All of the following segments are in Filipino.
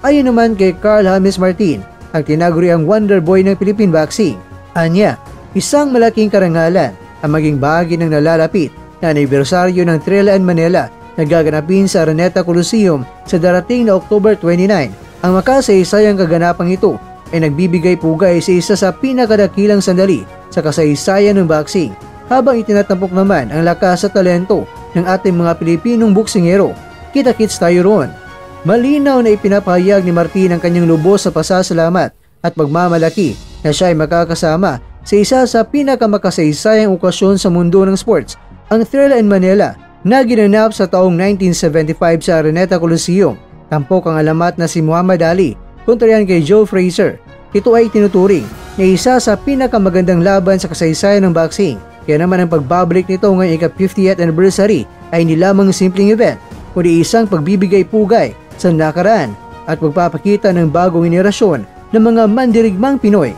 Ayon naman kay Carl James Martin, ang tinaguriang Wonder Boy ng Philippine boxing. Anya, isang malaking karangalan ang maging bahagi ng nalalapit na anibersaryo ng Thrill and Manila na gaganapin sa Araneta Coliseum sa darating na October 29. Ang makasaysayang kaganapang ito ay nagbibigay pugay sa isa sa pinakadakilang sandali sa kasaysayan ng boxing, habang itinatampok naman ang lakas at talento ng ating mga Pilipinong boksingero. Kita-kits tayo roon. Malinaw na ipinapahayag ni Martin ang kanyang lubos sa pasasalamat at pagmamalaki na siya ay makakasama sa isa sa pinakamakasaysayan okasyon sa mundo ng sports, ang Thrill and Manila, na ginanap sa taong 1975 sa Araneta Coliseum. Tampok ang alamat na si Muhammad Ali kontra yan kay Joe Frazier. Ito ay tinuturing na isa sa pinakamagandang laban sa kasaysayan ng boxing. Kaya naman ang pagbabalik nito ngayong ika-50th anniversary ay hindi lamang simpleng event, kundi isang pagbibigay pugay sa nakaraan at pagpapakita ng bagong henerasyon ng mga mandirigmang Pinoy.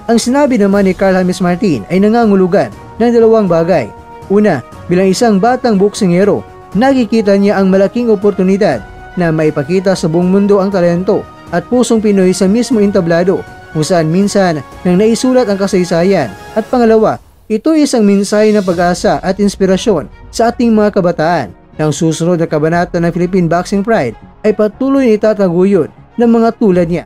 Ang sinabi naman ni Carl James Martin ay nangangulugan ng dalawang bagay. Una, bilang isang batang boksingero, nakikita niya ang malaking oportunidad na maipakita sa buong mundo ang talento at pusong Pinoy sa mismo entablado kung saan minsan nang naisulat ang kasaysayan. At pangalawa, ito ay isang mensahe ng pag-asa at inspirasyon sa ating mga kabataan na ang susunod na kabanata ng Philippine Boxing Pride ay patuloy na itataguyod ng mga tulad niya.